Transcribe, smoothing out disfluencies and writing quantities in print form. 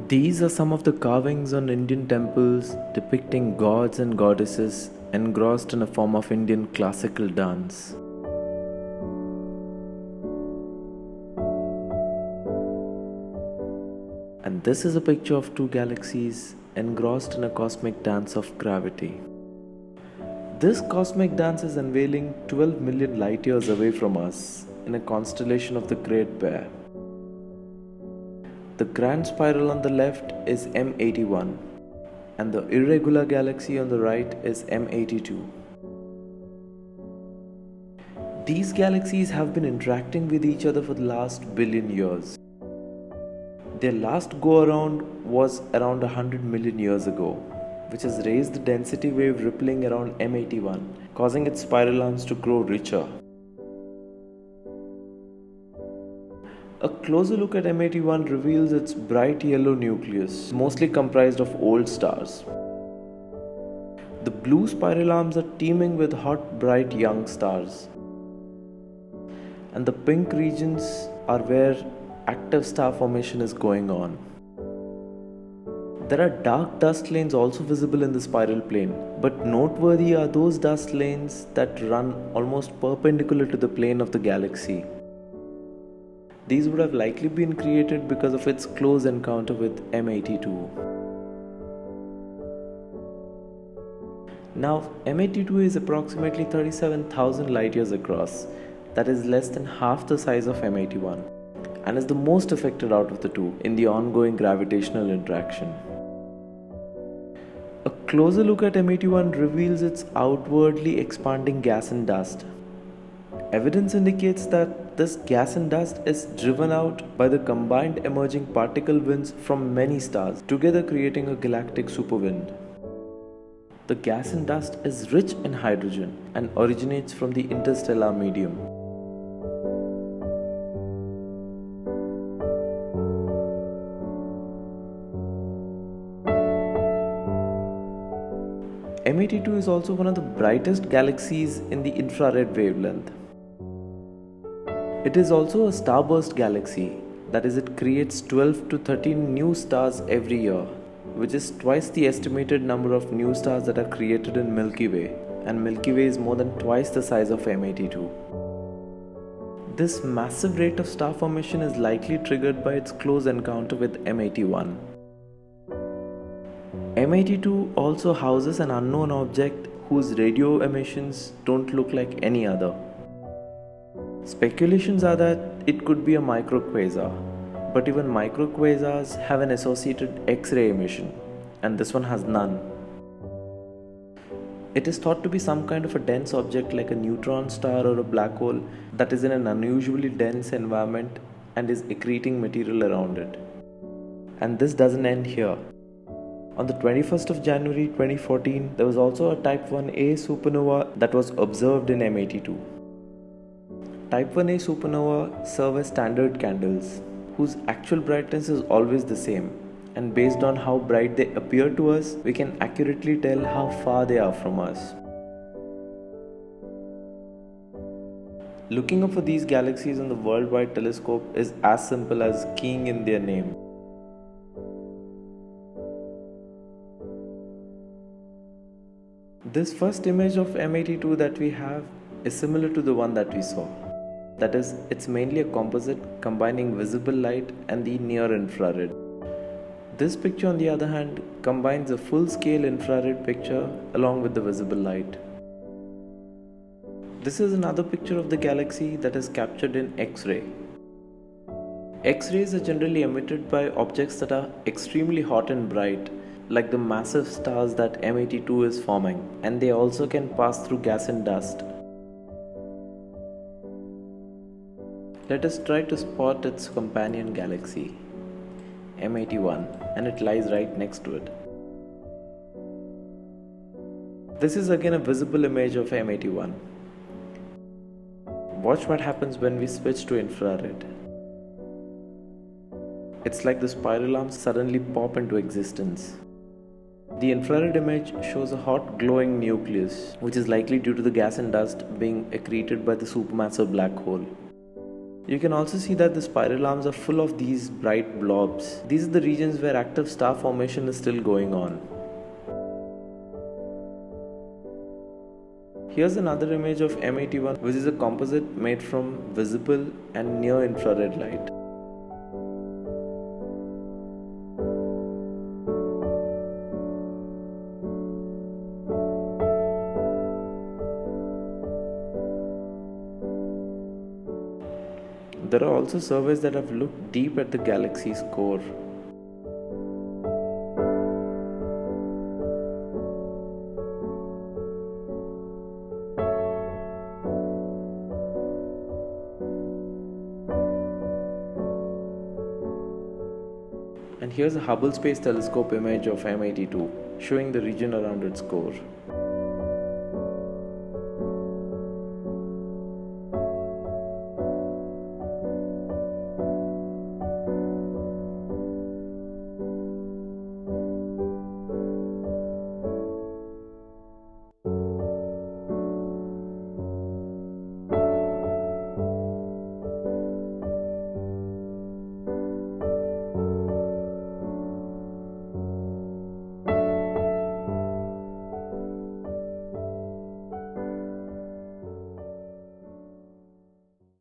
These are some of the carvings on Indian temples depicting gods and goddesses engrossed in a form of Indian classical dance. And this is a picture of two galaxies engrossed in a cosmic dance of gravity. This cosmic dance is unveiling 12 million light years away from us in a constellation of the Great Bear. The grand spiral on the left is M81 and the irregular galaxy on the right is M82. These galaxies have been interacting with each other for the last billion years. Their last go around was around 100 million years ago, which has raised the density wave rippling around M81, causing its spiral arms to grow richer. A closer look at M81 reveals its bright yellow nucleus, mostly comprised of old stars. The blue spiral arms are teeming with hot, bright young stars. And the pink regions are where active star formation is going on. There are dark dust lanes also visible in the spiral plane, but noteworthy are those dust lanes that run almost perpendicular to the plane of the galaxy. These would have likely been created because of its close encounter with M82. Now, M82 is approximately 37,000 light years across, that is less than half the size of M81, and is the most affected out of the two in the ongoing gravitational interaction. A closer look at M81 reveals its outwardly expanding gas and dust. Evidence indicates that this gas and dust is driven out by the combined emerging particle winds from many stars, together creating a galactic superwind. The gas and dust is rich in hydrogen and originates from the interstellar medium. M82 is also one of the brightest galaxies in the infrared wavelength. It is also a starburst galaxy, that is, it creates 12 to 13 new stars every year, which is twice the estimated number of new stars that are created in Milky Way, and Milky Way is more than twice the size of M82. This massive rate of star formation is likely triggered by its close encounter with M81. M82 also houses an unknown object whose radio emissions don't look like any other. Speculations are that it could be a microquasar, but even microquasars have an associated X-ray emission, and this one has none. It is thought to be some kind of a dense object like a neutron star or a black hole that is in an unusually dense environment and is accreting material around it. And this doesn't end here. On the 21st of January 2014, there was also a Type 1a supernova that was observed in M82. Type 1a supernova serve as standard candles, whose actual brightness is always the same, and based on how bright they appear to us, we can accurately tell how far they are from us. Looking up for these galaxies on the Worldwide Telescope is as simple as keying in their name. This first image of M82 that we have is similar to the one that we saw. That is, it's mainly a composite combining visible light and the near infrared. This picture, on the other hand, combines a full-scale infrared picture along with the visible light. This is another picture of the galaxy that is captured in X-ray. X-rays are generally emitted by objects that are extremely hot and bright, like the massive stars that M82 is forming, and they also can pass through gas and dust. Let us try to spot its companion galaxy, M81, and it lies right next to it. This is again a visible image of M81. Watch what happens when we switch to infrared. It's like the spiral arms suddenly pop into existence. The infrared image shows a hot glowing nucleus, which is likely due to the gas and dust being accreted by the supermassive black hole. You can also see that the spiral arms are full of these bright blobs. These are the regions where active star formation is still going on. Here's another image of M81, which is a composite made from visible and near infrared light. There are also surveys that have looked deep at the galaxy's core. And here's a Hubble Space Telescope image of M82, showing the region around its core.